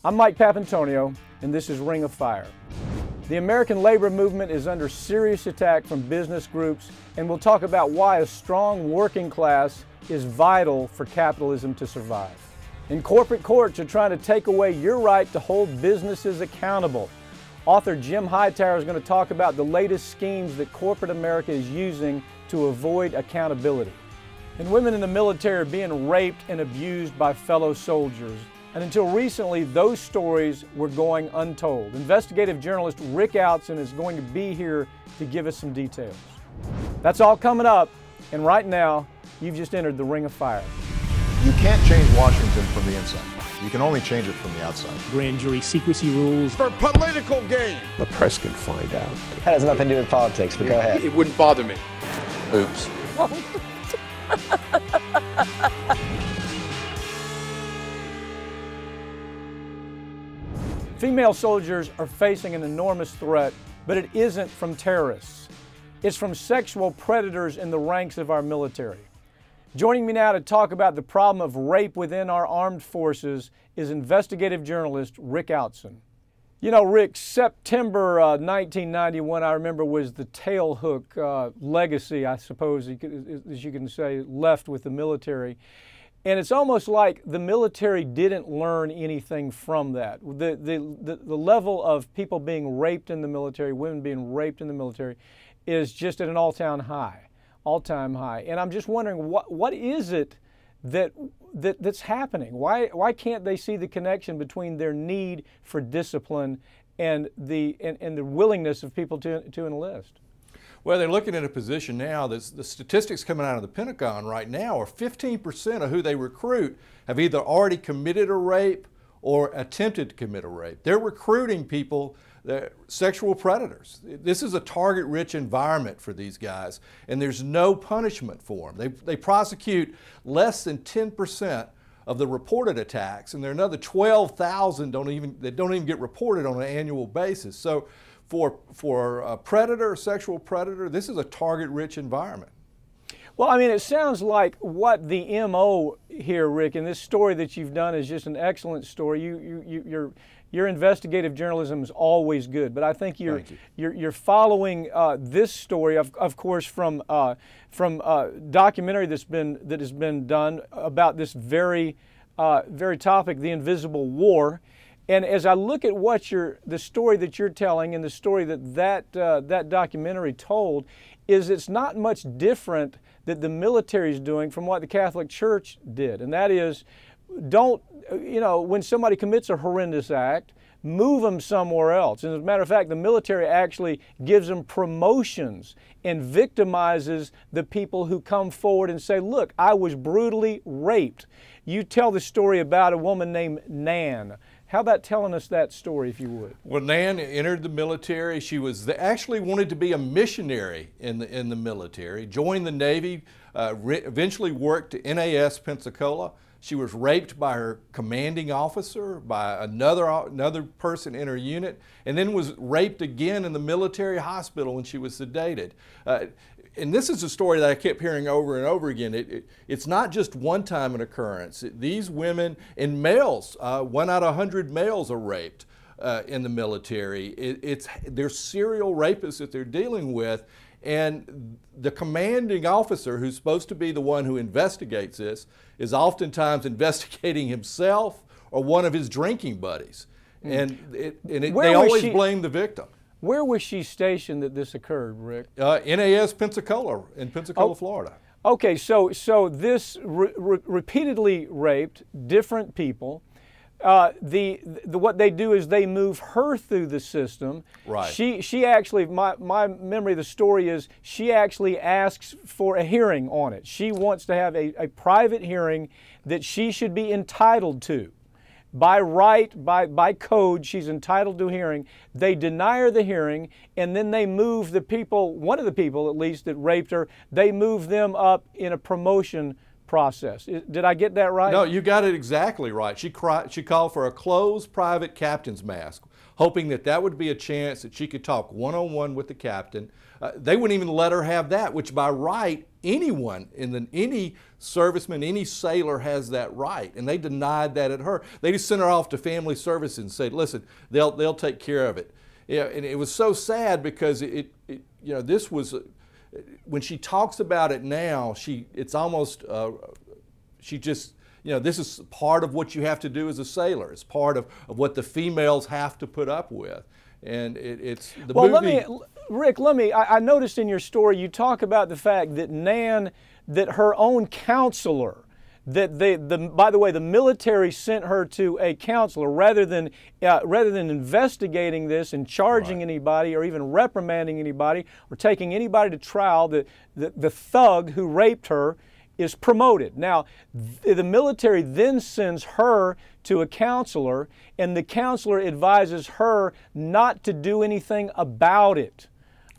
I'm Mike Papantonio, and this is Ring of Fire. The American labor movement is under serious attack from business groups, and we'll talk about why a strong working class is vital for capitalism to survive. And corporate courts are trying to take away your right to hold businesses accountable. Author Jim Hightower is going to talk about the latest schemes that corporate America is using to avoid accountability. And women in the military are being raped and abused by fellow soldiers. And until recently, those stories were going untold. Investigative journalist Rick Outzen is going to be here to give us some details. That's all coming up, and right now, you've just entered the Ring of Fire. You can't change Washington from the inside. You can only change it from the outside. Grand jury secrecy rules. For political gain. The press can find out. That has nothing to do with politics, but go ahead. It wouldn't bother me. Oops. Female soldiers are facing an enormous threat, but it isn't from terrorists. It's from sexual predators in the ranks of our military. Joining me now to talk about the problem of rape within our armed forces is investigative journalist Rick Outzen. You know, Rick, September 1991, I remember, was the tailhook legacy, I suppose, as you can say, left with the military. And it's almost like the military didn't learn anything from that. The level of people being raped in the military, women being raped in the military, is just at an all-time high. And I'm just wondering, what is it that's happening? Why can't they see the connection between their need for discipline and the willingness of people to enlist? Well, they're looking at a position now that the statistics coming out of the Pentagon right now are 15% of who they recruit have either already committed a rape or attempted to commit a rape. They're recruiting people, sexual predators. This is a target-rich environment for these guys, and there's no punishment for them. They prosecute less than 10% of the reported attacks, and there are another 12,000 that don't even get reported on an annual basis. So for a predator, a sexual predator, this is a target-rich environment. Well, I mean, it sounds like what the MO here, Rick, and this story that you've done is just an excellent story. Your investigative journalism is always good, but I think you're following this story, of course, from documentary that has been done about this very topic, the invisible war. And as I look at the story that you're telling and the story that documentary told, it's not much different that the military is doing from what the Catholic Church did. And that is, when somebody commits a horrendous act, move them somewhere else. And as a matter of fact, the military actually gives them promotions and victimizes the people who come forward and say, look, I was brutally raped. You tell the story about a woman named Nan. How about telling us that story, if you would? Well, Nan entered the military. She actually wanted to be a missionary in the military, joined the Navy, eventually worked at NAS Pensacola. She was raped by her commanding officer, by another person in her unit, and then was raped again in the military hospital when she was sedated. And this is a story that I kept hearing over and over again. It's not just one time an occurrence. These women and males, 1 out of 100 males are raped in the military. They're serial rapists that they're dealing with, and the commanding officer, who's supposed to be the one who investigates this, is oftentimes investigating himself or one of his drinking buddies. And they always blame the victim. Where was she stationed that this occurred, Rick? NAS Pensacola, in Pensacola, Florida. Okay, so this repeatedly raped different people. What they do is they move her through the system. Right. She actually, my memory of the story is she actually asks for a hearing on it. She wants to have a private hearing that she should be entitled to. By right, by code, she's entitled to a hearing. They deny her the hearing, and then they move the people, one of the people at least that raped her, they move them up in a promotion process. Did I get that right? No, you got it exactly right. She called for a closed private captain's mask, hoping that that would be a chance that she could talk one-on-one with the captain. They wouldn't even let her have that, which by right, anyone, any serviceman, any sailor has that right, and they denied that at her. They just sent her off to family services and said, listen, they'll take care of it. Yeah, and it was so sad because this was, when she talks about it now, it's almost, she just, this is part of what you have to do as a sailor. It's part of what the females have to put up with. And it's the movie. Rick, I noticed in your story you talk about the fact that Nan, that her own counselor, that by the way, the military sent her to a counselor rather than investigating this and charging anybody or even reprimanding anybody or taking anybody to trial. The thug who raped her is promoted. Now, the military then sends her to a counselor, and the counselor advises her not to do anything about it.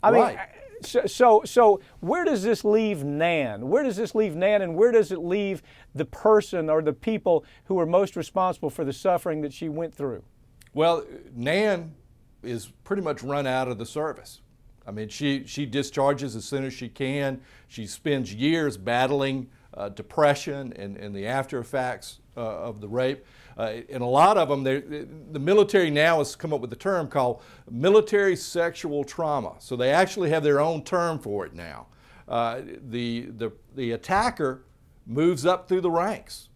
I mean, so where does this leave Nan? Where does this leave Nan, and where does it leave the person or the people who are most responsible for the suffering that she went through? Well, Nan is pretty much run out of the service. I mean, she discharges as soon as she can. She spends years battling depression and the after effects of the rape. And a lot of them, the military now has come up with a term called military sexual trauma. So they actually have their own term for it now. The attacker moves up through the ranks,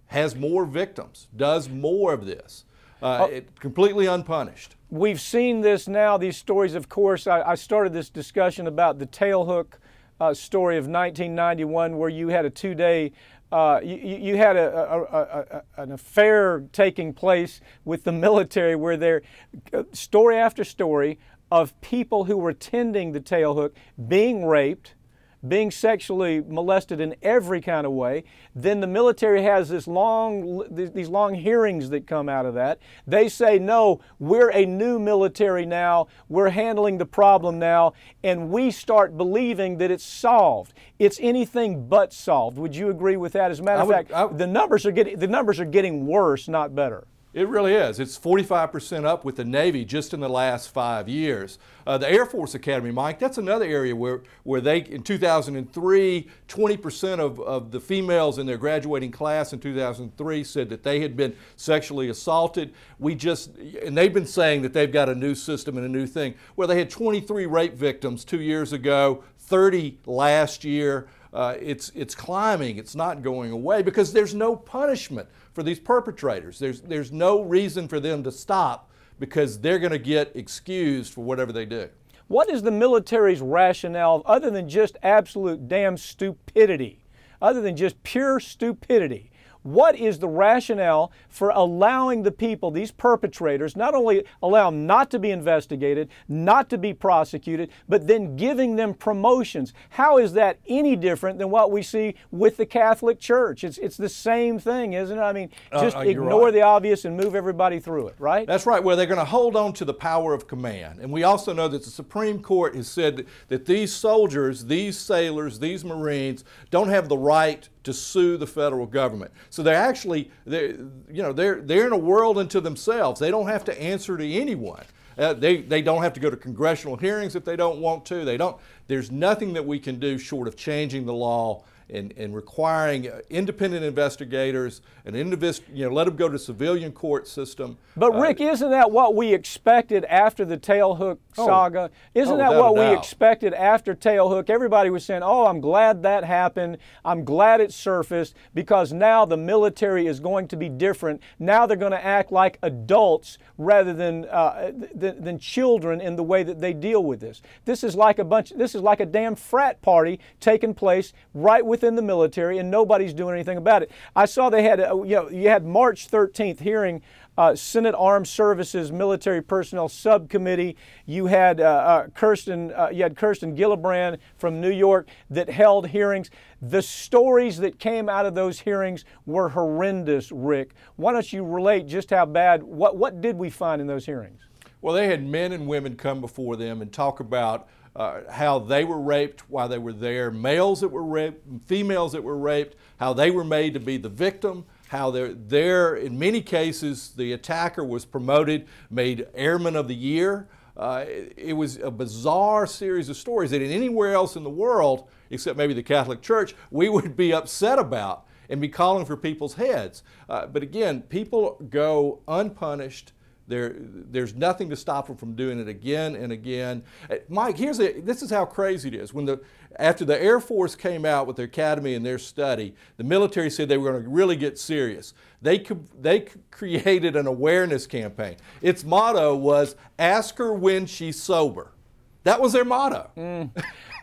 has more victims, does more of this, completely unpunished. We've seen this now, these stories, of course. I started this discussion about the tailhook story of 1991 where you had a two-day you had an affair taking place with the military where there, story after story of people who were attending the tailhook being raped, being sexually molested in every kind of way. Then the military has these long hearings that come out of that. They say, no, we're a new military now, we're handling the problem now, and we start believing that it's solved. It's anything but solved. Would you agree with that? As a matter of fact, the numbers are getting worse, not better. It really is. It's 45% up with the Navy just in the last 5 years. The Air Force Academy, Mike, that's another area where they, in 2003, 20% of the females in their graduating class in 2003 said that they had been sexually assaulted. And they've been saying that they've got a new system and a new thing. Well, they had 23 rape victims 2 years ago, 30 last year. It's climbing. It's not going away because there's no punishment for these perpetrators. There's no reason for them to stop because they're going to get excused for whatever they do. What is the military's rationale other than just absolute damn stupidity, other than just pure stupidity? What is the rationale for allowing the people, these perpetrators, not only allow them not to be investigated, not to be prosecuted, but then giving them promotions? How is that any different than what we see with the Catholic Church? It's the same thing, isn't it? I mean, just ignore the obvious and move everybody through it, right? That's right. Well, they're going to hold on to the power of command. And we also know that the Supreme Court has said that these soldiers, these sailors, these Marines don't have the right to sue the federal government. So they're actually, they're in a world unto themselves. They don't have to answer to anyone. They don't have to go to congressional hearings if they don't want to. There's nothing that we can do short of changing the law and requiring independent investigators and let them go to civilian court system. But Rick, isn't that what we expected after the tailhook saga? Isn't that what we expected after tailhook? Everybody was saying, oh, I'm glad that happened. I'm glad it surfaced because now the military is going to be different. Now they're going to act like adults rather than children in the way that they deal with this. This is like a damn frat party taking place right within the military, and nobody's doing anything about it. I saw they had, you had March 13th hearing, Senate Armed Services Military Personnel Subcommittee. You had Kirsten Gillibrand from New York that held hearings. The stories that came out of those hearings were horrendous, Rick. Why don't you relate just how bad, what did we find in those hearings? Well, they had men and women come before them and talk about how they were raped while they were there, males that were raped, females that were raped, how they were made to be the victim, how they're in many cases, the attacker was promoted, made Airman of the Year. It was a bizarre series of stories that in anywhere else in the world, except maybe the Catholic Church, we would be upset about and be calling for people's heads. But again, people go unpunished. There's nothing to stop them from doing it again and again. Mike, this is how crazy it is. After the Air Force came out with their academy and their study, the military said they were going to really get serious. They created an awareness campaign. Its motto was, "Ask her when she's sober." That was their motto.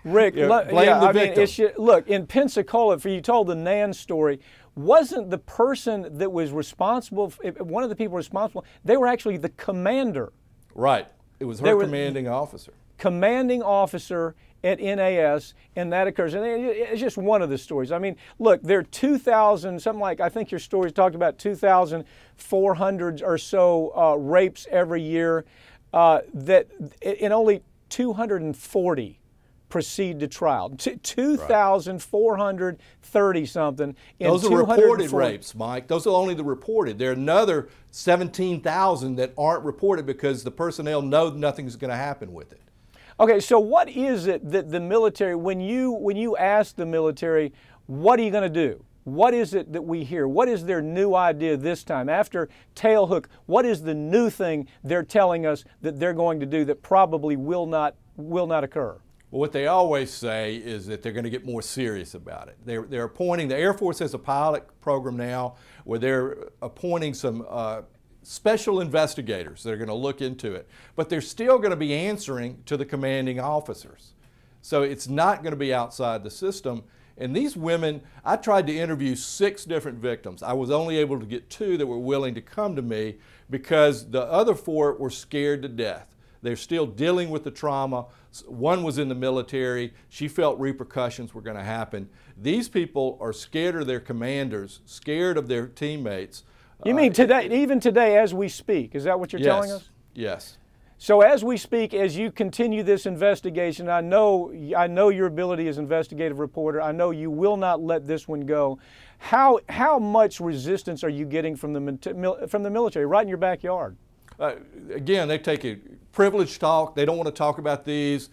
Rick, blame the victim. Look, in Pensacola, you told the Nan story, wasn't the person that was responsible, one of the people responsible, they were actually the commander. Right. It was her commanding officer. Commanding officer at NAS, and that occurs. And it's just one of the stories. I mean, look, there are 2,000, something like, I think your story talked about 2,400 or so rapes every year, and only 240 proceed to trial. 2,430 something. Those are reported rapes, Mike. Those are only the reported. There are another 17,000 that aren't reported because the personnel know nothing's going to happen with it. Okay, so what is it that the military, when you ask the military, what are you going to do? What is it that we hear? What is their new idea this time? After Tailhook, what is the new thing they're telling us that they're going to do that probably will not occur? Well, what they always say is that they're going to get more serious about it. They're appointing, the Air Force has a pilot program now where they're appointing some special investigators that are going to look into it. But they're still going to be answering to the commanding officers. So it's not going to be outside the system. And these women, I tried to interview 6 different victims. I was only able to get 2 that were willing to come to me because the other 4 were scared to death. They're still dealing with the trauma. One was in the military. She felt repercussions were going to happen. These people are scared of their commanders, scared of their teammates. You mean today, even today as we speak? Is that what you're telling us? Yes. So as we speak, as you continue this investigation, I know your ability as investigative reporter. I know you will not let this one go. How much resistance are you getting from the military right in your backyard? Again, they take a privileged talk. They don't want to talk about these.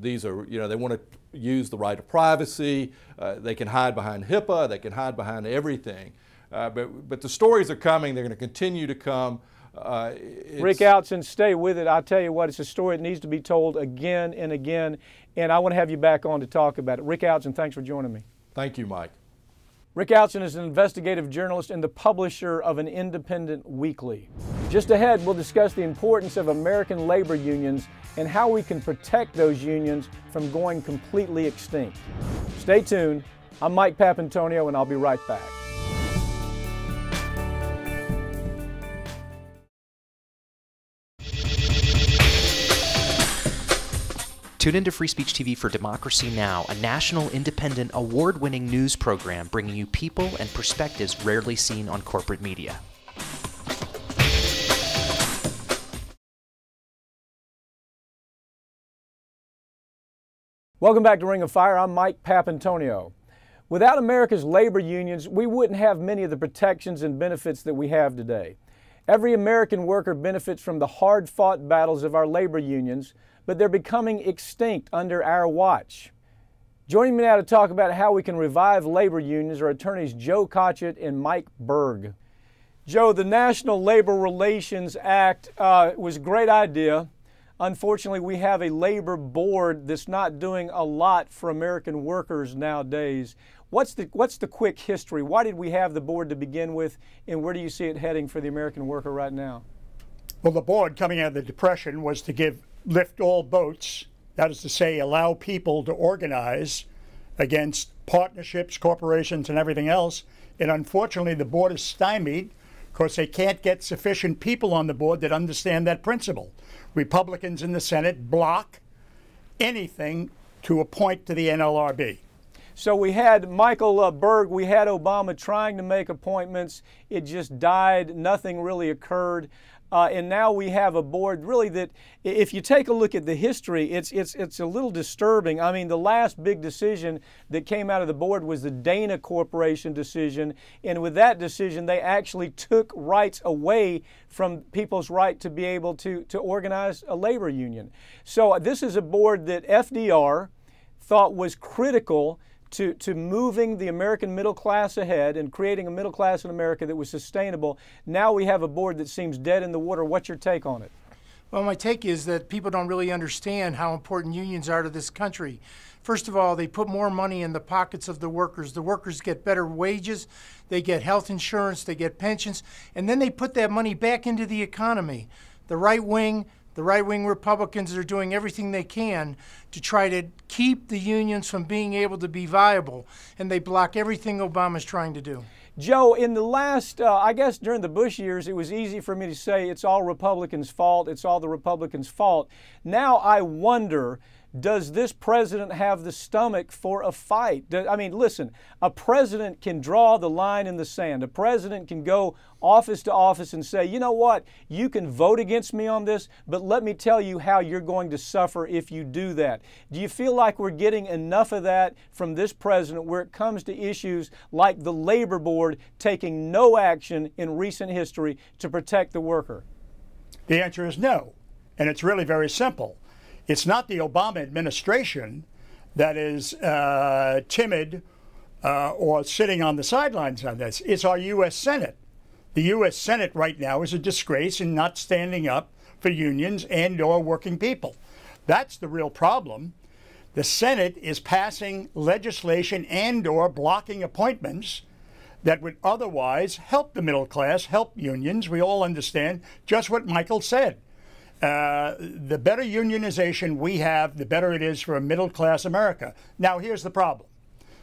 These are, they want to use the right of privacy. They can hide behind HIPAA. They can hide behind everything. But the stories are coming. They're going to continue to come. Rick Outzen, stay with it. I'll tell you what, it's a story that needs to be told again and again, and I want to have you back on to talk about it. Rick Outzen, thanks for joining me. Thank you, Mike. Rick Outzen is an investigative journalist and the publisher of an independent weekly. Just ahead, we'll discuss the importance of American labor unions and how we can protect those unions from going completely extinct. Stay tuned. I'm Mike Papantonio, and I'll be right back. Tune into Free Speech TV for Democracy Now!, a national, independent, award-winning news program bringing you people and perspectives rarely seen on corporate media. Welcome back to Ring of Fire. I'm Mike Papantonio. Without America's labor unions, we wouldn't have many of the protections and benefits that we have today. Every American worker benefits from the hard-fought battles of our labor unions, but they're becoming extinct under our watch. Joining me now to talk about how we can revive labor unions are attorneys Joe Cotchett and Mike Berg. Joe, the National Labor Relations Act was a great idea. Unfortunately, we have a labor board that's not doing a lot for American workers nowadays. What's the quick history? Why did we have the board to begin with, and where do you see it heading for the American worker right now? Well, the board coming out of the Depression was to lift all boats, that is to say, allow people to organize against partnerships, corporations, and everything else. And unfortunately, the board is stymied because they can't get sufficient people on the board that understand that principle. Republicans in the Senate block anything to appoint to the NLRB. So we had Michael Berg, we had Obama trying to make appointments. It just died. Nothing really occurred. And now we have a board really that, if you take a look at the history, it's a little disturbing. I mean, the last big decision that came out of the board was the Dana Corporation decision. And with that decision, they actually took rights away from people's right to be able to organize a labor union. So this is a board that FDR thought was critical to moving the American middle class ahead and creating a middle class in America that was sustainable. Now we have a board that seems dead in the water. What's your take on it? Well, my take is that people don't really understand how important unions are to this country. First of all, they put more money in the pockets of the workers. The workers get better wages, they get health insurance, they get pensions, and then they put that money back into the economy. The right-wing Republicans are doing everything they can to try to keep the unions from being able to be viable, and they block everything Obama's trying to do. Joe, in the last, I guess during the Bush years, it was easy for me to say it's all Republicans' fault, it's all the Republicans' fault. Now I wonder, does this president have the stomach for a fight? I mean, listen, a president can draw the line in the sand. A president can go office to office and say, you know what, you can vote against me on this, but let me tell you how you're going to suffer if you do that. Do you feel like we're getting enough of that from this president where it comes to issues like the labor board taking no action in recent history to protect the worker? The answer is no, and it's really very simple. It's not the Obama administration that is timid or sitting on the sidelines on this. It's our U.S. Senate. The U.S. Senate right now is a disgrace in not standing up for unions and or working people. That's the real problem. The Senate is passing legislation and or blocking appointments that would otherwise help the middle class, help unions. We all understand just what Michael said. The better unionization we have, the better it is for a middle-class America. Now, here's the problem.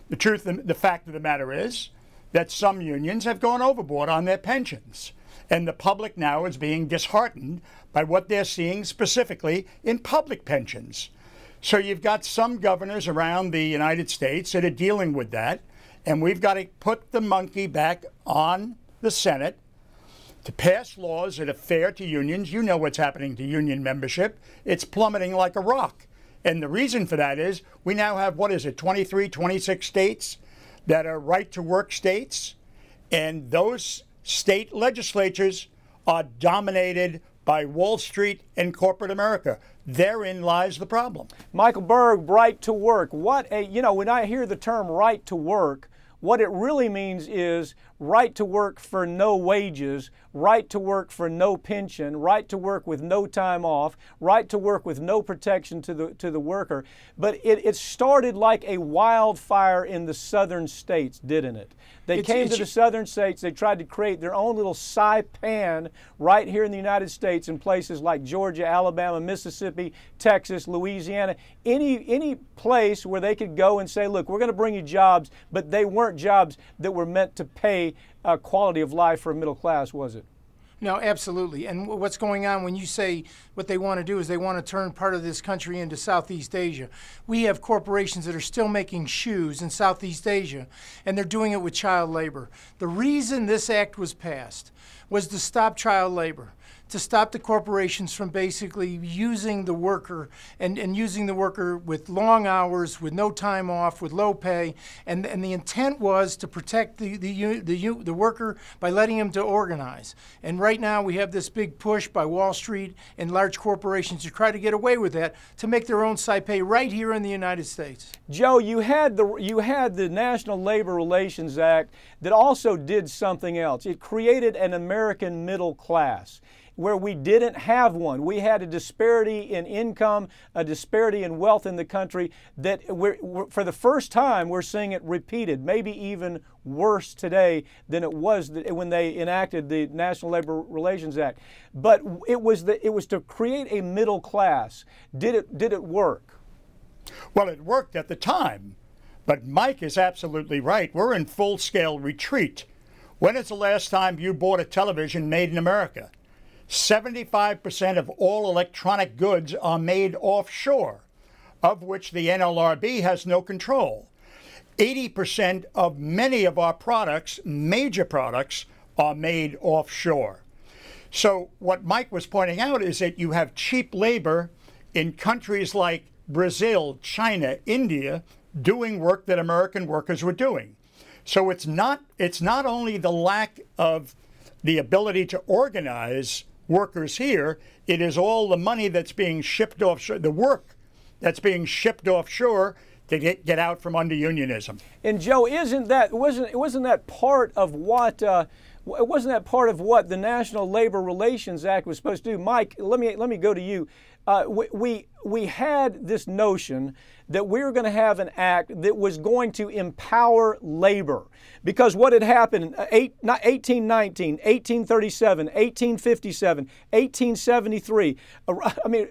The fact of the matter is that some unions have gone overboard on their pensions, and the public now is being disheartened by what they're seeing specifically in public pensions. So you've got some governors around the United States that are dealing with that, and we've got to put the monkey back on the Senate to pass laws that are fair to unions. You know what's happening to union membership. It's plummeting like a rock. And the reason for that is we now have, 23, 26 states that are right-to-work states. And those state legislatures are dominated by Wall Street and corporate America. Therein lies the problem. Michael Berg, right to work. When I hear the term right to work, what it really means is right to work for no wages, right to work for no pension, right to work with no time off, right to work with no protection to the worker. But it started like a wildfire in the southern states, didn't it? They came to the southern states, they tried to create their own little Saipan right here in the United States in places like Georgia, Alabama, Mississippi, Texas, Louisiana, any place where they could go and say, look, we're going to bring you jobs, but they weren't jobs that were meant to pay quality of life for a middle class, was it? No, absolutely. And what's going on when you say what they want to do is they want to turn part of this country into Southeast Asia. We have corporations that are still making shoes in Southeast Asia, and they're doing it with child labor. The reason this act was passed was to stop child labor, to stop the corporations from basically using the worker and using the worker with long hours, with no time off, with low pay. And the intent was to protect the worker by letting him to organize. And right now we have this big push by Wall Street and large corporations to try to get away with that, to make their own Saipan right here in the United States. Joe, you had the National Labor Relations Act that also did something else. It created an American middle class where we didn't have one. We had a disparity in income, a disparity in wealth in the country that for the first time we're seeing it repeated, maybe even worse today than it was when they enacted the National Labor Relations Act. But it was to create a middle class. Did it work? Well, it worked at the time, but Mike is absolutely right. We're in full-scale retreat. When is the last time you bought a television made in America? 75% of all electronic goods are made offshore, of which the NLRB has no control. 80% of many of our products, major products, are made offshore. So what Mike was pointing out is that you have cheap labor in countries like Brazil, China, India, doing work that American workers were doing. So it's not only the lack of the ability to organize workers here, it is all the money that's being shipped offshore, the work that's being shipped offshore to get out from under unionism. And Joe, wasn't that part of what wasn't that part of what the National Labor Relations Act was supposed to do? Mike, let me go to you. We had this notion that we were going to have an act that was going to empower labor, because what had happened in 1819, 1837, 1857, 1873, I mean,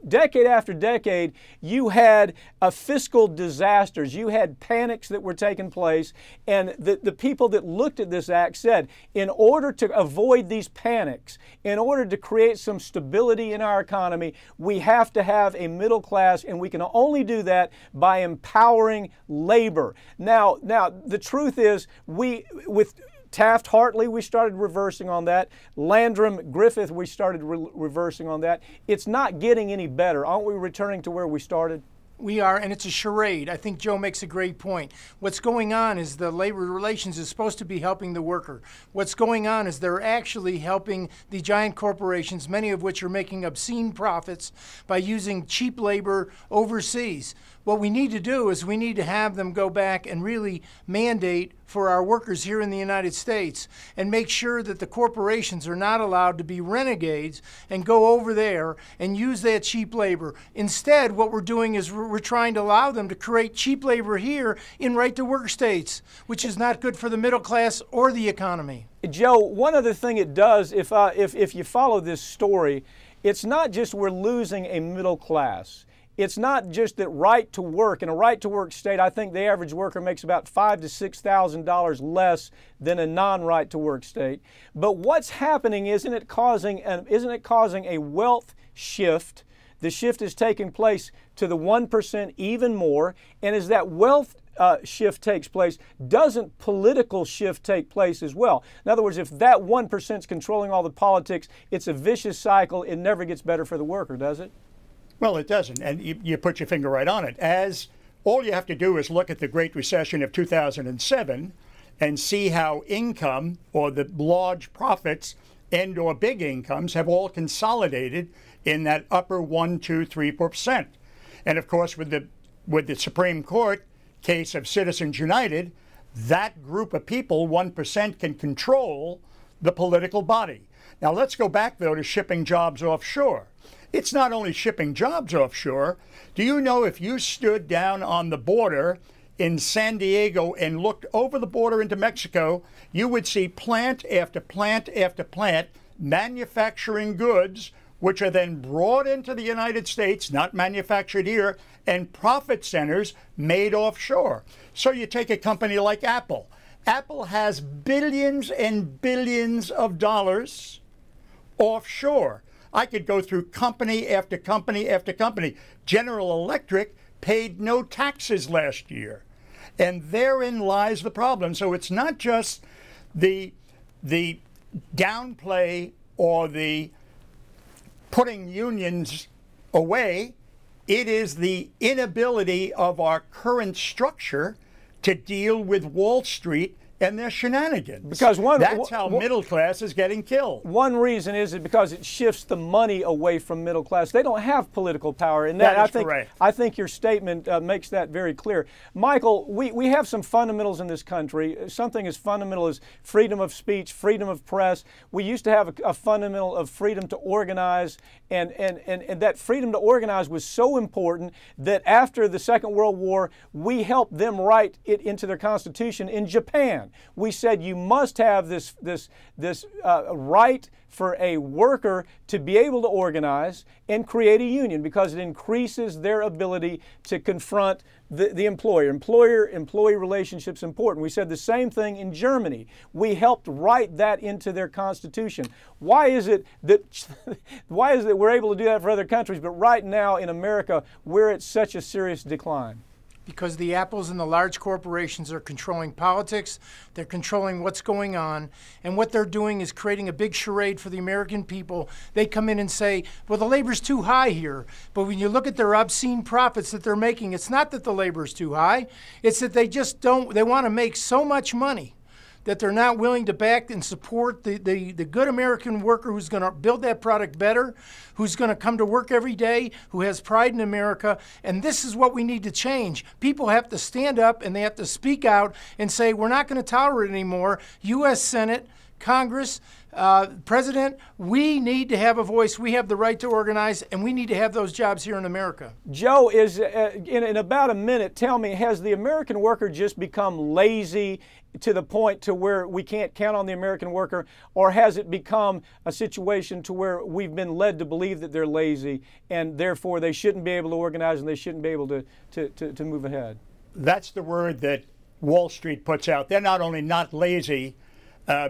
decade after decade, you had fiscal disasters, you had panics that were taking place, and the people that looked at this act said, in order to avoid these panics, in order to create some stability in our economy, we have to have a middle class, and we can only do that by empowering labor. Now, the truth is, with Taft-Hartley, we started reversing on that. Landrum-Griffith, we started reversing on that. It's not getting any better. Aren't we returning to where we started? We are, and it's a charade. I think Joe makes a great point. What's going on is the labor relations is supposed to be helping the worker. What's going on is they're actually helping the giant corporations, many of which are making obscene profits by using cheap labor overseas. What we need to do is we need to have them go back and really mandate for our workers here in the United States and make sure that the corporations are not allowed to be renegades and go over there and use that cheap labor. Instead, what we're doing is we're trying to allow them to create cheap labor here in right-to-work states, which is not good for the middle class or the economy. Joe, one other thing it does, if you follow this story, it's not just we're losing a middle class. It's not just that right to work. In a right to work state, I think the average worker makes about $5,000 to $6,000 less than a non-right to work state. But what's happening, isn't it causing a wealth shift? The shift is taking place to the 1% even more. And as that wealth shift takes place, doesn't political shift take place as well? In other words, if that 1% is controlling all the politics, it's a vicious cycle. It never gets better for the worker, does it? Well, it doesn't, and you put your finger right on it. As all you have to do is look at the Great Recession of 2007 and see how income, or the large profits and or big incomes, have all consolidated in that upper 1%, 2%, 3%. And of course, with the Supreme Court case of Citizens United, that group of people, 1%, can control the political body. Now let's go back, though, to shipping jobs offshore. It's not only shipping jobs offshore. Do you know, if you stood down on the border in San Diego and looked over the border into Mexico, you would see plant after plant after plant manufacturing goods, which are then brought into the United States, not manufactured here, and profit centers made offshore. So you take a company like Apple. Apple has billions and billions of dollars offshore. I could go through company after company after company. General Electric paid no taxes last year. And therein lies the problem. So it's not just the downplay or the putting unions away. It is the inability of our current structure to deal with Wall Street and their shenanigans. Because that's how middle class is getting killed. One reason is because it shifts the money away from middle class. They don't have political power, and that is correct. I think your statement makes that very clear. Michael, we have some fundamentals in this country. Something as fundamental as freedom of speech, freedom of press. We used to have a fundamental of freedom to organize, and that freedom to organize was so important that after the Second World War, we helped them write it into their constitution in Japan. We said you must have this right for a worker to be able to organize and create a union, because it increases their ability to confront the employer. Employee relationship's important. We said the same thing in Germany. We helped write that into their constitution. Why is it that we're able to do that for other countries, but right now in America we're at such a serious decline? because the Apples and the large corporations are controlling politics, they're controlling what's going on, and what they're doing is creating a big charade for the American people. They come in and say, well, the labor's too high here. But when you look at their obscene profits that they're making, it's not that the labor's too high, it's that they just don't, they want to make so much money that they're not willing to back and support the good American worker who's going to build that product better, who's going to come to work every day, who has pride in America. And this is what we need to change. People have to stand up and they have to speak out and say, we're not going to tolerate it anymore. U.S. Senate, Congress, President, we need to have a voice. We have the right to organize, and we need to have those jobs here in America. Joe, is in about a minute, tell me, has the American worker just become lazy to the point to where we can't count on the American worker, or has it become a situation to where we've been led to believe that they're lazy and therefore they shouldn't be able to organize and they shouldn't be able to move ahead? That's the word that Wall Street puts out. They're not only not lazy,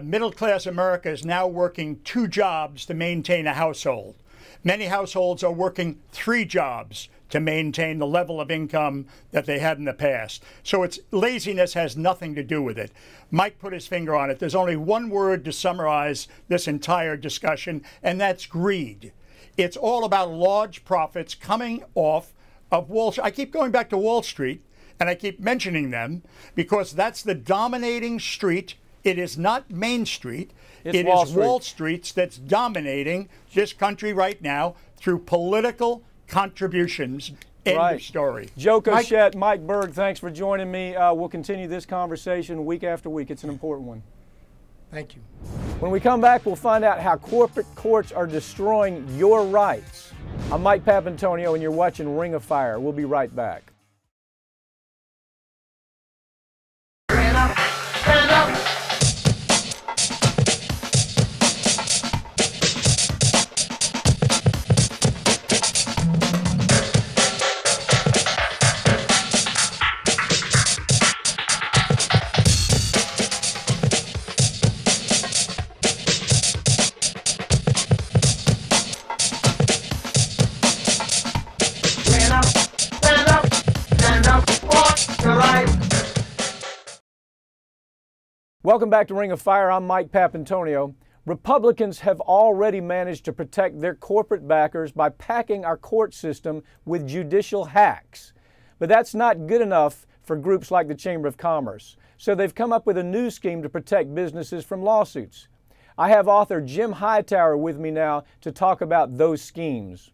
middle-class America is now working 2 jobs to maintain a household. Many households are working 3 jobs to maintain the level of income that they had in the past. So it's laziness has nothing to do with it. Mike put his finger on it. There's only one word to summarize this entire discussion, and that's greed. It's all about large profits coming off of Wall Street. I keep going back to Wall Street, and I keep mentioning them because that's the dominating street. It is not Main Street. It is Wall Street that's dominating this country right now through political contributions. End of story. Joe Cochette, Mike Berg, thanks for joining me. We'll continue this conversation week after week. It's an important one. Thank you. When we come back, we'll find out how corporate courts are destroying your rights. I'm Mike Papantonio, and you're watching Ring of Fire. We'll be right back. Stand up, stand up. Welcome back to Ring of Fire. I'm Mike Papantonio. Republicans have already managed to protect their corporate backers by packing our court system with judicial hacks. But that's not good enough for groups like the Chamber of Commerce. So they've come up with a new scheme to protect businesses from lawsuits. I have author Jim Hightower with me now to talk about those schemes.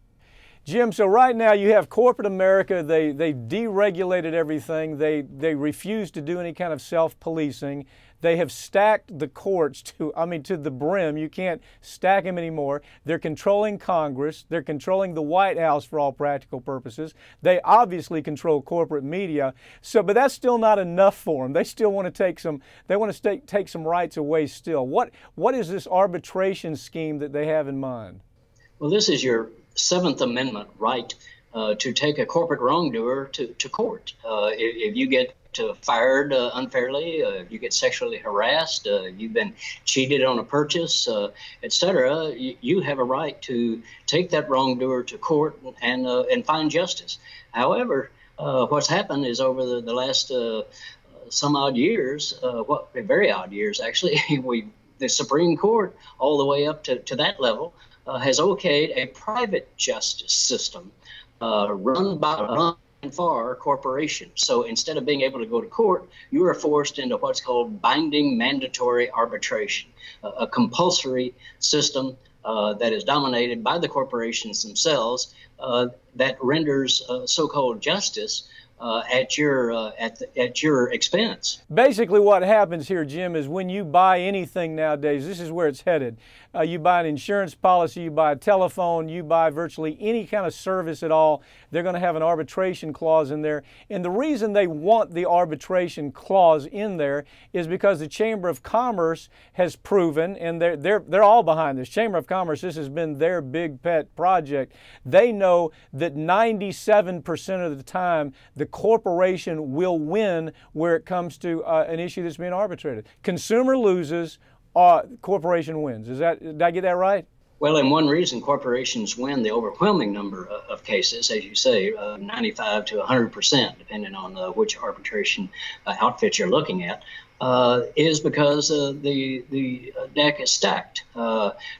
Jim, so right now you have corporate America. They deregulated everything. They refuse to do any kind of self-policing. They have stacked the courts to the brim. You can't stack them anymore. They're controlling Congress. They're controlling the White House for all practical purposes. They obviously control corporate media. So, but that's still not enough for them. They still want to take some. They want to take some rights away still. What is this arbitration scheme that they have in mind? Well, this is your Seventh Amendment right to take a corporate wrongdoer to court. If you get fired unfairly, if you get sexually harassed, you've been cheated on a purchase, etc., you have a right to take that wrongdoer to court and find justice. However, what's happened is over the last some odd years, very odd years actually, the Supreme Court all the way up to that level has okayed a private justice system run by and for corporations. So instead of being able to go to court, you are forced into what's called binding mandatory arbitration, a compulsory system that is dominated by the corporations themselves that renders so-called justice at your expense. Basically what happens here, Jim, is when you buy anything nowadays, this is where it's headed. You buy an insurance policy, you buy a telephone, you buy virtually any kind of service at all, they're going to have an arbitration clause in there. And the reason they want the arbitration clause in there is because the Chamber of Commerce has proven, and they're all behind this. Chamber of Commerce, this has been their big pet project. They know that 97% of the time the corporation will win where it comes to an issue that's being arbitrated. Consumer loses, corporation wins. Did I get that right? Well, and one reason corporations win the overwhelming number of cases, as you say, 95 to 100%, depending on which arbitration outfit you're looking at, is because the deck is stacked.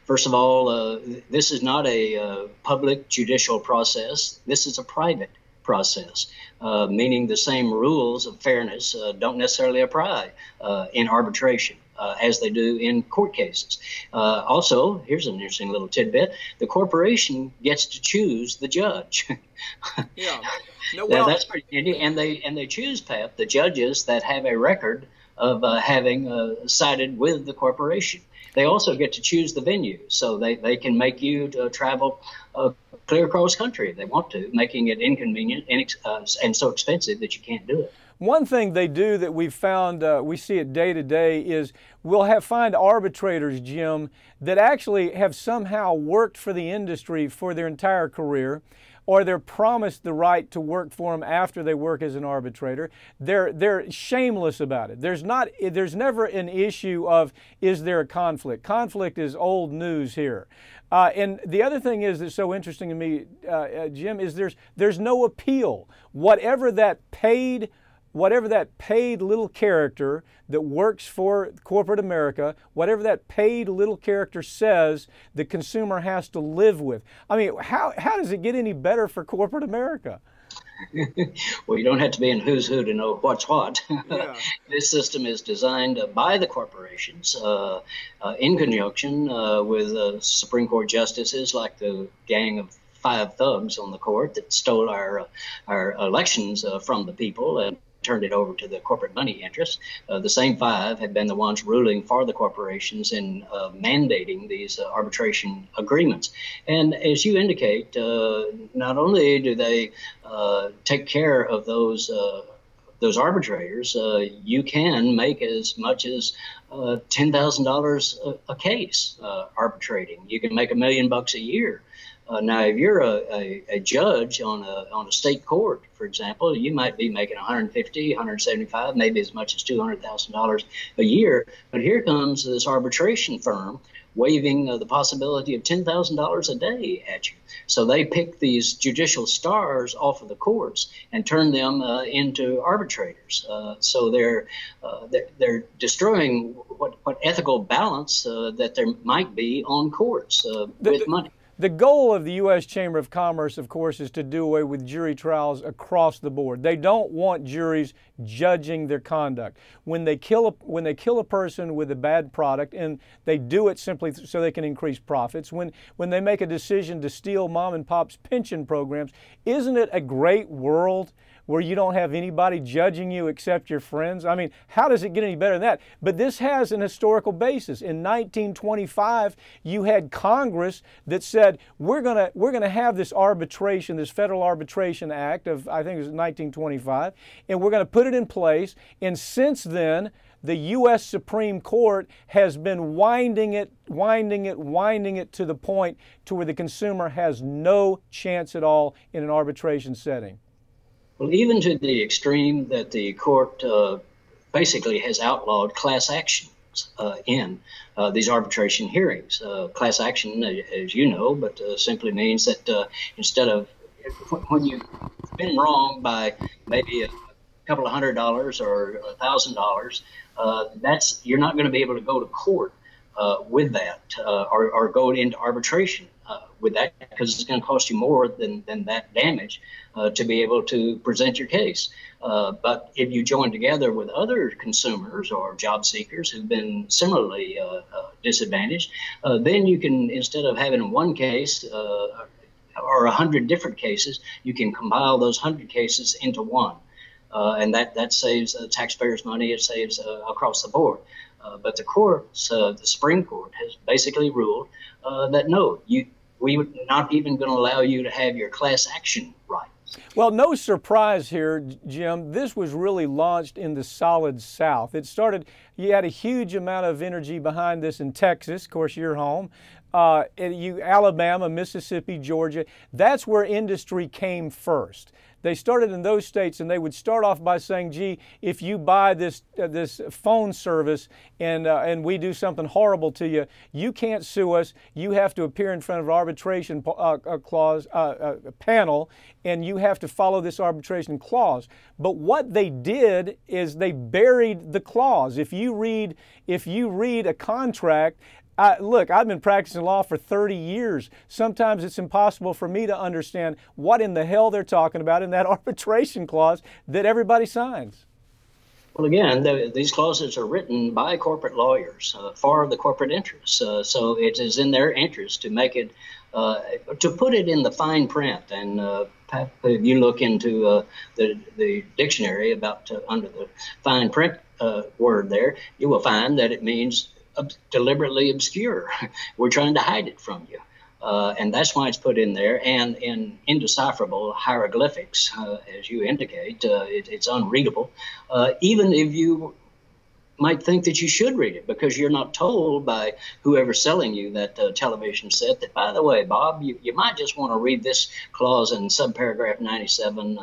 First of all, this is not a public judicial process. This is a private process, meaning the same rules of fairness don't necessarily apply in arbitration as they do in court cases. Also, here's an interesting little tidbit: the corporation gets to choose the judge. Yeah, no, well, that's pretty handy. And they choose, Pat, the judges that have a record of having sided with the corporation. They also get to choose the venue, so they can make you travel clear across country if they want to, making it inconvenient and so expensive that you can't do it. One thing they do that we've found, we see it day to day, is we'll find arbitrators, Jim, that actually have somehow worked for the industry for their entire career, or they're promised the right to work for them after they work as an arbitrator. They're shameless about it. There's never an issue of, is there a conflict? Conflict is old news here. And the other thing is that's so interesting to me, Jim, is there's no appeal. Whatever that paid little character that works for corporate America, whatever that paid little character says, the consumer has to live with. I mean, how does it get any better for corporate America? Well, you don't have to be in who's who to know what's what. Yeah. This system is designed by the corporations in conjunction with Supreme Court justices like the gang of 5 thugs on the court that stole our elections from the people and turned it over to the corporate money interests. The same 5 have been the ones ruling for the corporations in mandating these arbitration agreements. And as you indicate, not only do they take care of those arbitrators, you can make as much as $10,000 a case arbitrating. You can make $1 million a year. Now, if you're a judge on a state court, for example, you might be making $150, $175, maybe as much as $200,000 a year. But here comes this arbitration firm waving the possibility of $10,000 a day at you. So they pick these judicial stars off of the courts and turn them into arbitrators. So they're destroying what ethical balance that there might be on courts with money. The goal of the U.S. Chamber of Commerce, of course, is to do away with jury trials across the board. They don't want juries judging their conduct. When they kill a person with a bad product, and they do it simply so they can increase profits, when they make a decision to steal mom and pop's pension programs, isn't it a great world where you don't have anybody judging you except your friends? I mean, how does it get any better than that? But this has an historical basis. In 1925, you had Congress that said, we're gonna have this arbitration, this Federal Arbitration Act of, I think it was 1925, and we're gonna put it in place. And since then, the U.S. Supreme Court has been winding it to the point to where the consumer has no chance at all in an arbitration setting. Well, even to the extreme that the court basically has outlawed class actions in these arbitration hearings. Class action, as you know, but simply means that instead of when you've been wronged by maybe a couple of $100 or $1,000, you're not going to be able to go to court with that or go into arbitration with that, because it's going to cost you more than that damage to be able to present your case. But if you join together with other consumers or job seekers who've been similarly disadvantaged, then you can, instead of having one case or 100 different cases, you can compile those 100 cases into one. And that saves taxpayers money. It saves across the board. But the courts, the Supreme Court, has basically ruled that no, we would not even going to allow you to have your class action right. Well, no surprise here, Jim. This was really launched in the solid South. It started, you had a huge amount of energy behind this in Texas, of course, your home, Alabama, Mississippi, Georgia, that's where industry came first. They started in those states, and they would start off by saying, gee, if you buy this phone service and we do something horrible to you, you can't sue us. You have to appear in front of an arbitration panel, and you have to follow this arbitration clause. But what they did is they buried the clause. If you read a contract, look, I've been practicing law for 30 years. Sometimes it's impossible for me to understand what in the hell they're talking about in that arbitration clause that everybody signs. Well, again, these clauses are written by corporate lawyers for the corporate interests. So it is in their interest to make it, to put it in the fine print. And if you look into the dictionary about under the fine print word there, you will find that it means deliberately obscure. We're trying to hide it from you. And that's why it's put in there, and in indecipherable hieroglyphics, as you indicate. It's unreadable, even if you might think that you should read it, because you're not told by whoever's selling you that television set that, by the way, Bob, you might just want to read this clause in subparagraph 97,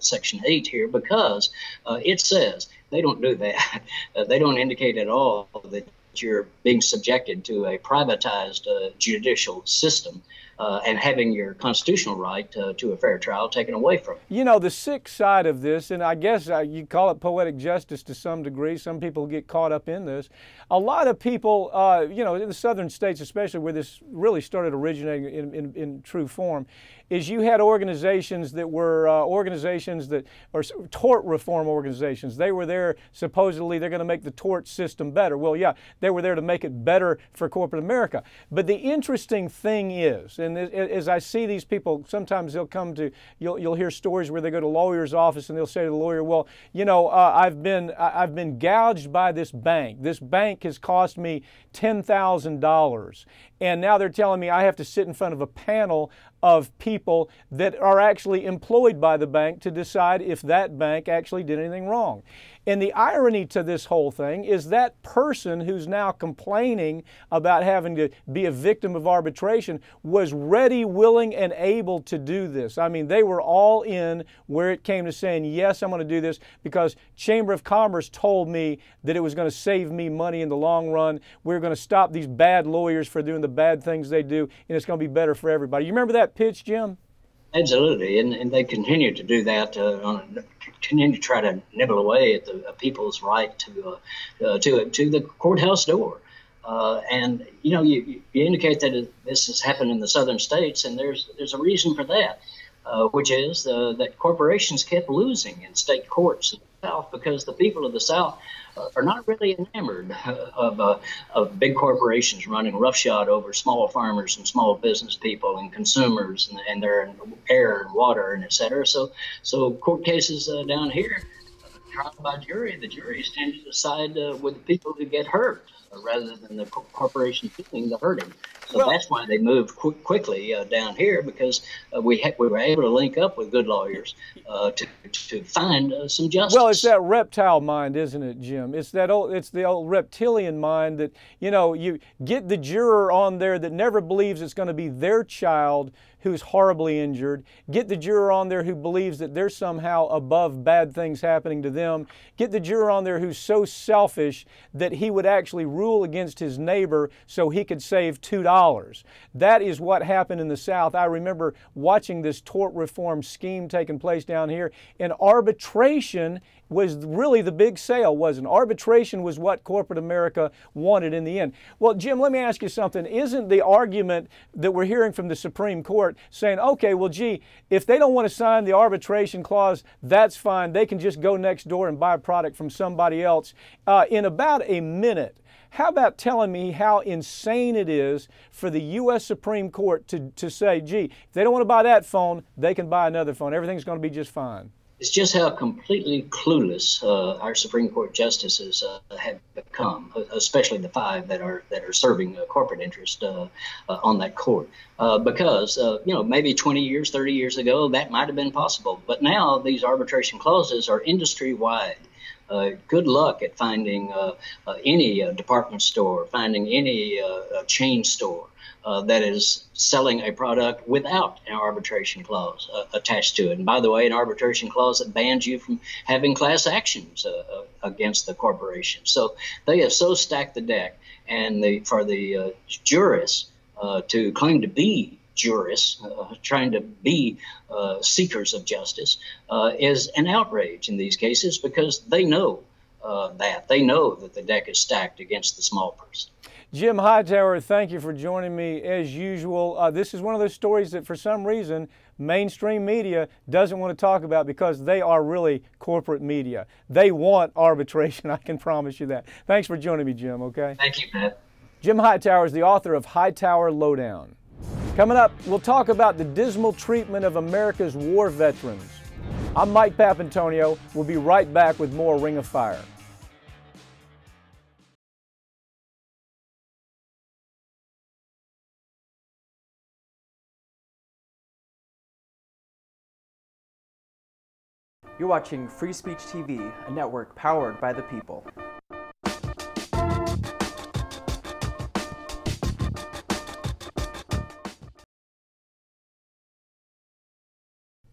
section 8 here, because it says. They don't do that. They don't indicate at all that you're being subjected to a privatized judicial system and having your constitutional right to a fair trial taken away from you. You know, the sick side of this, and I guess you call it poetic justice to some degree. Some people get caught up in this. A lot of people, you know, in the southern states especially, where this really started originating in true form, is you had organizations that were tort reform organizations. They were there, supposedly they're going to make the tort system better. Well, yeah, they were there to make it better for corporate America. But the interesting thing is, and as I see these people, sometimes they'll come to, you'll hear stories where they go to a lawyer's office and they'll say to the lawyer, well, you know, I've been gouged by this bank. This bank has cost me $10,000. And now they're telling me I have to sit in front of a panel of people that are actually employed by the bank to decide if that bank actually did anything wrong. And the irony to this whole thing is that person who's now complaining about having to be a victim of arbitration was ready, willing, and able to do this. I mean, they were all in where it came to saying, yes, I'm going to do this because Chamber of Commerce told me that it was going to save me money in the long run. We're going to stop these bad lawyers for doing the bad things they do, and it's going to be better for everybody. You remember that pitch, Jim? Absolutely, and they continue to do that, continue to try to nibble away at the people's right to the courthouse door. And you know, you indicate that this has happened in the southern states, and there's a reason for that, which is that corporations kept losing in state courts in the South because the people of the South are not really enamored of big corporations running roughshod over small farmers and small business people and consumers and their air and water and et cetera. So court cases down here, trial by jury, the juries tend to decide with the people who get hurt rather than the corporation doing the hurting. So that's why they moved quickly down here, because we were able to link up with good lawyers to find some justice. Well, it's that reptile mind, isn't it, Jim? It's the old reptilian mind that, you know, you get the juror on there that never believes it's going to be their child who's horribly injured. Get the juror on there who believes that they're somehow above bad things happening to them. Get the juror on there who's so selfish that he would actually rule against his neighbor so he could save $2. That is what happened in the South. I remember watching this tort reform scheme taking place down here, and arbitration was really the big sale, wasn't it? Arbitration was what corporate America wanted in the end. Well, Jim, let me ask you something. Isn't the argument that we're hearing from the Supreme Court saying, okay, well, gee, if they don't want to sign the arbitration clause, that's fine. They can just go next door and buy a product from somebody else in about a minute. How about telling me how insane it is for the U.S. Supreme Court to say, gee, if they don't want to buy that phone, they can buy another phone. Everything's going to be just fine. It's just how completely clueless our Supreme Court justices have become, especially the 5 that are serving corporate interest on that court. Because you know, maybe 20 years, 30 years ago, that might have been possible. But now these arbitration clauses are industry-wide. Good luck at finding any department store, finding any chain store that is selling a product without an arbitration clause attached to it. And by the way, an arbitration clause that bans you from having class actions against the corporation. So they have so stacked the deck, and for the jurists to claim to be jurists, trying to be seekers of justice, is an outrage in these cases, because they know they know that the deck is stacked against the small person. Jim Hightower, thank you for joining me as usual. This is one of those stories that for some reason mainstream media doesn't want to talk about, because they are really corporate media. They want arbitration, I can promise you that. Thanks for joining me, Jim, okay? Thank you, Pat. Jim Hightower is the author of Hightower Lowdown. Coming up, we'll talk about the dismal treatment of America's war veterans. I'm Mike Papantonio. We'll be right back with more Ring of Fire. You're watching Free Speech TV, a network powered by the people.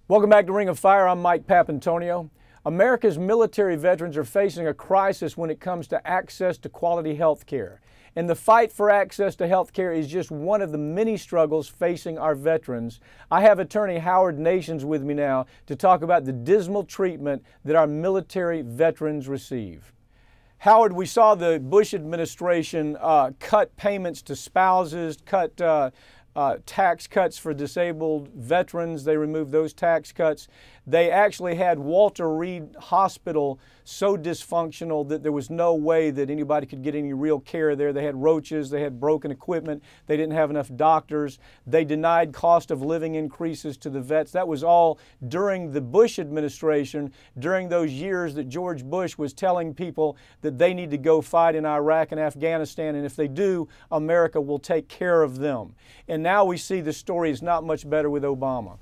Welcome back to Ring of Fire. I'm Mike Papantonio. America's military veterans are facing a crisis when it comes to access to quality health care. And the fight for access to health care is just one of the many struggles facing our veterans. I have attorney Howard Nations with me now to talk about the dismal treatment that our military veterans receive. Howard, we saw the Bush administration cut payments to spouses, cut tax cuts for disabled veterans. They removed those tax cuts. They actually had Walter Reed Hospital so dysfunctional that there was no way that anybody could get any real care there. They had roaches, they had broken equipment, they didn't have enough doctors. They denied cost of living increases to the vets. That was all during the Bush administration, during those years that George Bush was telling people that they need to go fight in Iraq and Afghanistan, and if they do, America will take care of them. And now we see the story is not much better with Obama.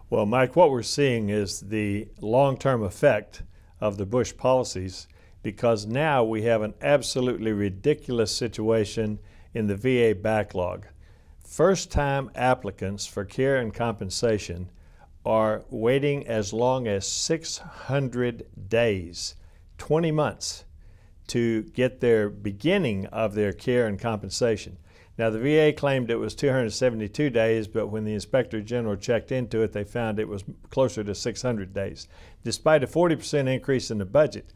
Well, Mike, what we're seeing is the long-term effect of the Bush policies, because now we have an absolutely ridiculous situation in the VA backlog. First-time applicants for care and compensation are waiting as long as 600 days, 20 months, to get their beginning of their care and compensation. Now, the VA claimed it was 272 days, but when the Inspector General checked into it, they found it was closer to 600 days. Despite a 40% increase in the budget,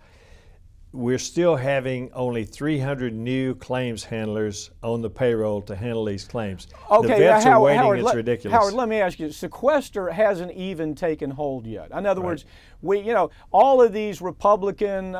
we're still having only 300 new claims handlers on the payroll to handle these claims. Okay, the vets are waiting. Howard, it's ridiculous. Howard, let me ask you, sequester hasn't even taken hold yet. In other words, all of these Republicans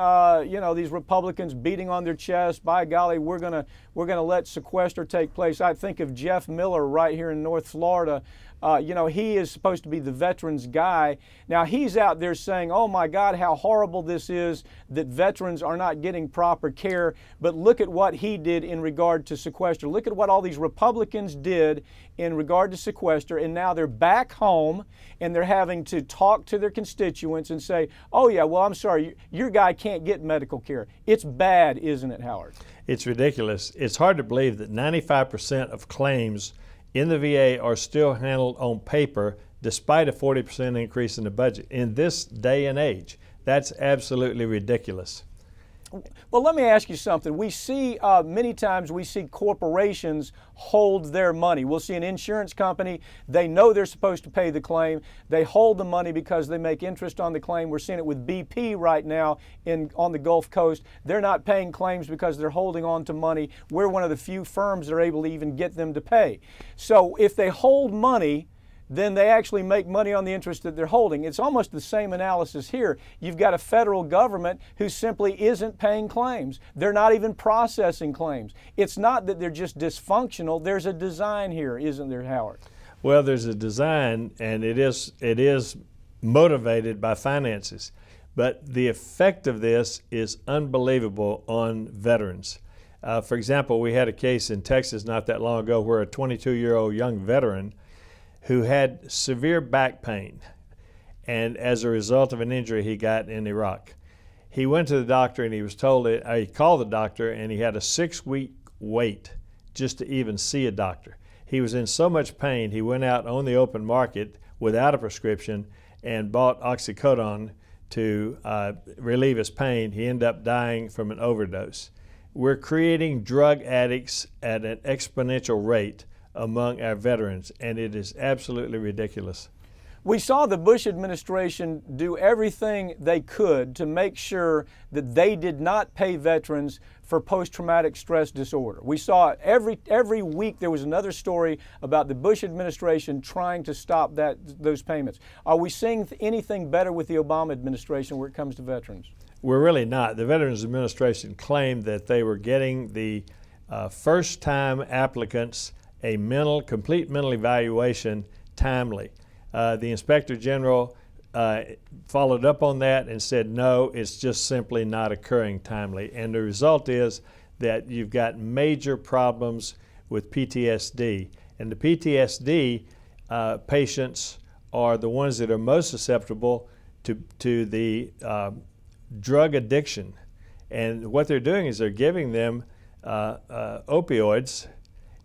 beating on their chest, by golly, we're gonna let sequester take place. I think of Jeff Miller right here in North Florida. He is supposed to be the veterans guy. Now he's out there saying, oh my God, how horrible this is that veterans are not getting proper care. But look at what he did in regard to sequester. Look at what all these Republicans did in regard to sequester, and now they're back home and they're having to talk to their constituents and say, oh yeah, well, I'm sorry, your guy can't get medical care. It's bad, isn't it, Howard? It's ridiculous. It's hard to believe that 95% of claims in the VA are still handled on paper despite a 40% increase in the budget. In this day and age, that's absolutely ridiculous. Well, let me ask you something. We see many times we see corporations hold their money. We'll see an insurance company, they know they're supposed to pay the claim. They hold the money because they make interest on the claim. We're seeing it with BP right now on the Gulf Coast. They're not paying claims because they're holding on to money. We're one of the few firms that are able to even get them to pay. So if they hold money, then they actually make money on the interest that they're holding. It's almost the same analysis here. You've got a federal government who simply isn't paying claims. They're not even processing claims. It's not that they're just dysfunctional. There's a design here, isn't there, Howard? Well, there's a design, and it is motivated by finances. But the effect of this is unbelievable on veterans. For example, we had a case in Texas not that long ago where a 22-year-old young veteran who had severe back pain, and as a result of an injury he got in Iraq, He went to the doctor and he was told that he called the doctor and he had a 6-week wait just to even see a doctor. He was in so much pain he went out on the open market without a prescription and bought oxycodone to relieve his pain. He ended up dying from an overdose. We're creating drug addicts at an exponential rate among our veterans, and it is absolutely ridiculous. We saw the Bush administration do everything they could to make sure that they did not pay veterans for post-traumatic stress disorder. We saw every week there was another story about the Bush administration trying to stop those payments. Are we seeing anything better with the Obama administration where it comes to veterans? We're really not. The Veterans Administration claimed that they were getting the first-time applicants a complete mental evaluation timely. The Inspector General followed up on that and said, no, it's just simply not occurring timely. And the result is that you've got major problems with PTSD. And the PTSD patients are the ones that are most susceptible to the drug addiction. And what they're doing is they're giving them opioids,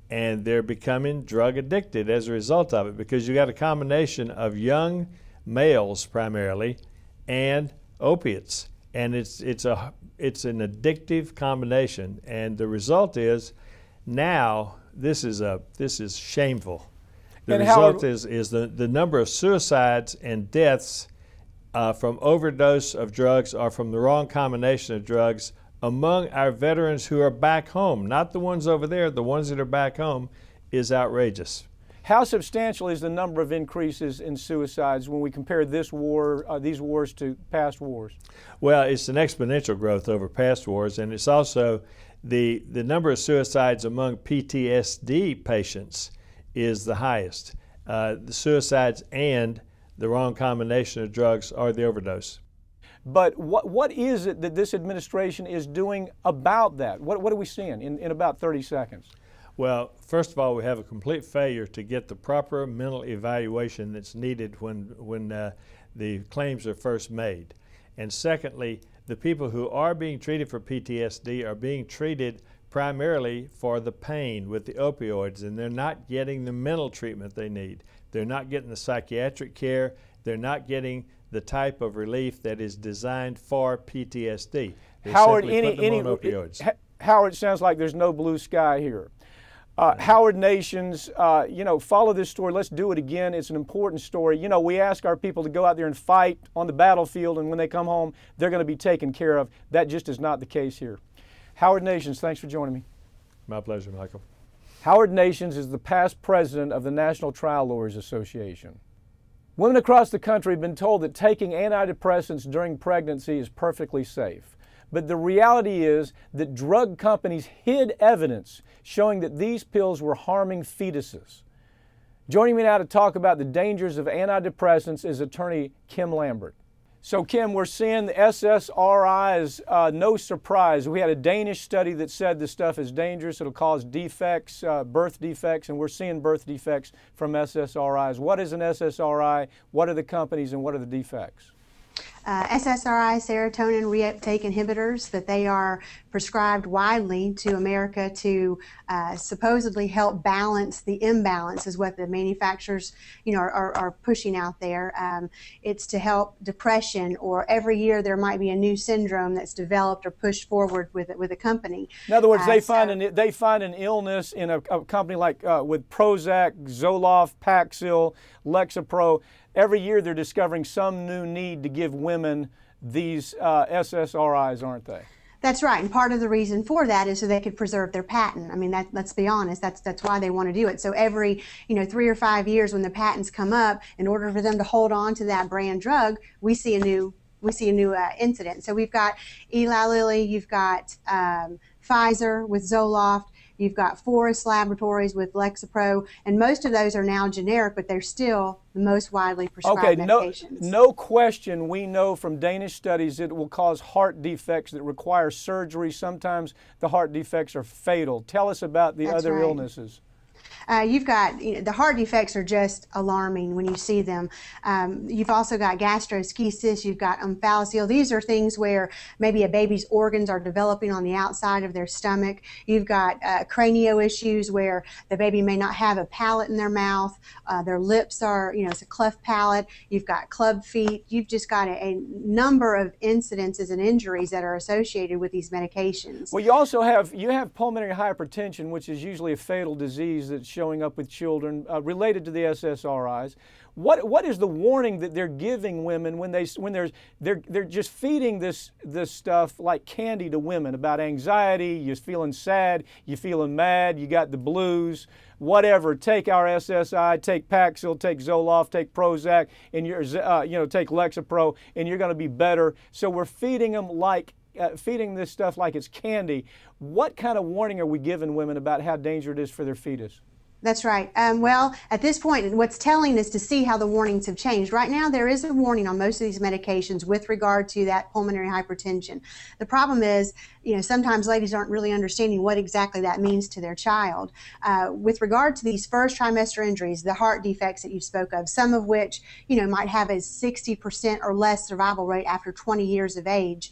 and they're becoming drug addicted as a result of it, because you got a combination of young males primarily and opiates, and it's an addictive combination. And the result is now this is shameful. The result is the number of suicides and deaths from overdose of drugs or from the wrong combination of drugs among our veterans who are back home, not the ones over there, the ones that are back home, is outrageous. How substantial is the number of increases in suicides when we compare these wars to past wars? Well, it's an exponential growth over past wars, and it's also the number of suicides among PTSD patients is the highest. The suicides and the wrong combination of drugs or the overdose. But what is it that this administration is doing about that? What are we seeing in about 30 seconds? Well, first of all, we have a complete failure to get the proper mental evaluation that's needed when the claims are first made. And secondly, the people who are being treated for PTSD are being treated primarily for the pain with the opioids, and they're not getting the mental treatment they need. They're not getting the psychiatric care. They're not getting the type of relief that is designed for PTSD. Howard, opioids. Howard, it sounds like there's no blue sky here. Howard Nations, follow this story. Let's do it again. It's an important story. You know, we ask our people to go out there and fight on the battlefield, and when they come home, they're going to be taken care of. That just is not the case here. Howard Nations, thanks for joining me. My pleasure, Michael. Howard Nations is the past president of the National Trial Lawyers Association. Women across the country have been told that taking antidepressants during pregnancy is perfectly safe. But the reality is that drug companies hid evidence showing that these pills were harming fetuses. Joining me now to talk about the dangers of antidepressants is attorney Kim Lambert. So Kim, we're seeing the SSRIs, no surprise. We had a Danish study that said this stuff is dangerous. It'll cause defects, birth defects, and we're seeing birth defects from SSRIs. What is an SSRI? What are the companies and what are the defects? SSRI, serotonin reuptake inhibitors, that they are prescribed widely to America to supposedly help balance the imbalance, is what the manufacturers, are pushing out there. It's to help depression, or every year there might be a new syndrome that's developed or pushed forward with a company. In other words, they find an illness in a company like with Prozac, Zoloft, Paxil, Lexapro. Every year they're discovering some new need to give women these SSRIs, aren't they? That's right, and part of the reason for that is so they could preserve their patent. I mean, let's be honest, that's why they want to do it. So every 3 or 5 years when the patents come up, in order for them to hold on to that brand drug, we see a new incident. So we've got Eli Lilly, you've got Pfizer with Zoloft. You've got Forest Laboratories with Lexapro, and most of those are now generic, but they're still the most widely prescribed medications. No question, we know from Danish studies that it will cause heart defects that require surgery. Sometimes the heart defects are fatal. Tell us about the other illnesses. You've got, the heart defects are just alarming when you see them. You've also got gastroschisis, you've got omphalocele. These are things where maybe a baby's organs are developing on the outside of their stomach. You've got cranio issues where the baby may not have a palate in their mouth. Their lips are, it's a cleft palate. You've got club feet. You've just got a number of incidences and injuries that are associated with these medications. Well, you also have pulmonary hypertension, which is usually a fatal disease that's showing up with children related to the SSRIs. What is the warning that they're giving women when they're just feeding this stuff like candy to women about anxiety? You're feeling sad, you're feeling mad, you got the blues, whatever. Take our SSI, take Paxil, take Zoloft, take Prozac, and take Lexapro, and you're going to be better. So we're feeding them feeding this stuff like it's candy. What kind of warning are we giving women about how dangerous it is for their fetus? That's right. Well, at this point, what's telling is to see how the warnings have changed. Right now, there is a warning on most of these medications with regard to that pulmonary hypertension. The problem is, sometimes ladies aren't really understanding what exactly that means to their child. With regard to these first trimester injuries, the heart defects that you spoke of, some of which, might have a 60% or less survival rate after 20 years of age.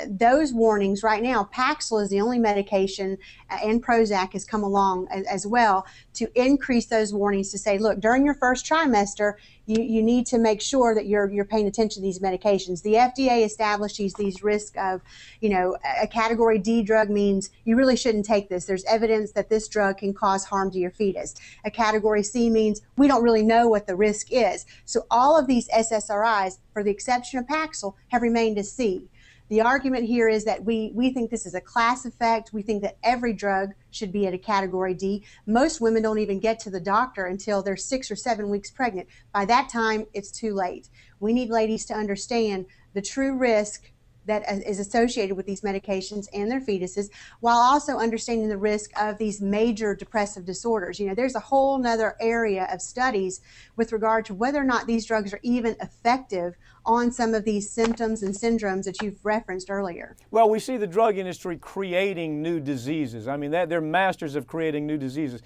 Those warnings right now, Paxil is the only medication, and Prozac has come along as well to increase those warnings to say, look, during your first trimester, you need to make sure that you're paying attention to these medications. The FDA establishes these risks of, a category D drug means you really shouldn't take this. There's evidence that this drug can cause harm to your fetus. A category C means we don't really know what the risk is. So all of these SSRIs, for the exception of Paxil, have remained a C. The argument here is that we think this is a class effect. We think that every drug should be at a category D. Most women don't even get to the doctor until they're 6 or 7 weeks pregnant. By that time, it's too late. We need ladies to understand the true risk that is associated with these medications and their fetuses, while also understanding the risk of these major depressive disorders. There's a whole nother area of studies with regard to whether or not these drugs are even effective on some of these symptoms and syndromes that you've referenced earlier. Well, we see the drug industry creating new diseases. I mean, they're masters of creating new diseases.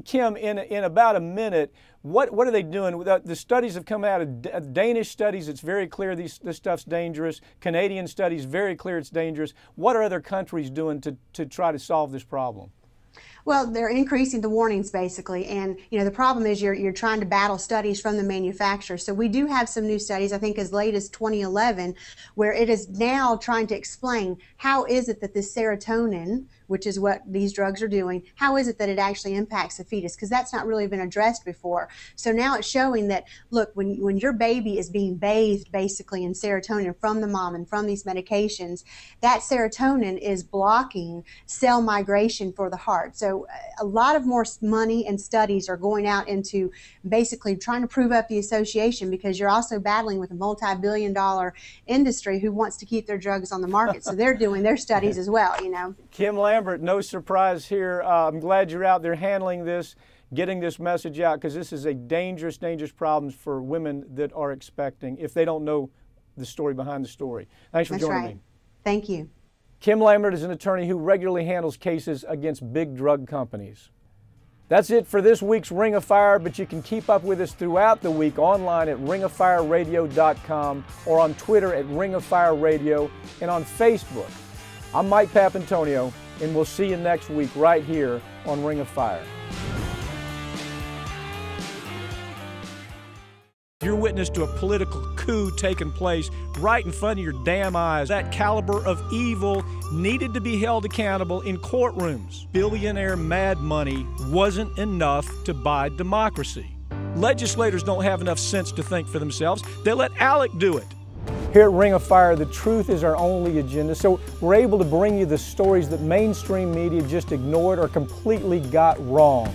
Kim, in about a minute, what are they doing? The studies have come out of Danish studies. It's very clear this stuff's dangerous. Canadian studies, very clear it's dangerous. What are other countries doing to try to solve this problem? Well, they're increasing the warnings basically, and the problem is you're trying to battle studies from the manufacturer. So we do have some new studies, I think as late as 2011, where it is now trying to explain how is it that this serotonin, which is what these drugs are doing, how is it that it actually impacts the fetus? Because that's not really been addressed before. So now it's showing that, look, when your baby is being bathed basically in serotonin from the mom and from these medications, that serotonin is blocking cell migration for the heart. So a lot of more money and studies are going out into basically trying to prove up the association, because you're also battling with a multi-billion-dollar industry who wants to keep their drugs on the market. So they're doing their studies as well, Kim Lambert, no surprise here. I'm glad you're out there handling this, getting this message out, because this is a dangerous, dangerous problem for women that are expecting if they don't know the story behind the story. Thanks for joining me. Thank you. Kim Lambert is an attorney who regularly handles cases against big drug companies. That's it for this week's Ring of Fire, but you can keep up with us throughout the week online at ringofireradio.com or on Twitter at Ring of Fire Radio and on Facebook. I'm Mike Papantonio, and we'll see you next week right here on Ring of Fire. You're witness to a political coup taking place right in front of your damn eyes. That caliber of evil needed to be held accountable in courtrooms. Billionaire mad money wasn't enough to buy democracy. Legislators don't have enough sense to think for themselves. They let Alec do it. Here at Ring of Fire, the truth is our only agenda, so we're able to bring you the stories that mainstream media just ignored or completely got wrong.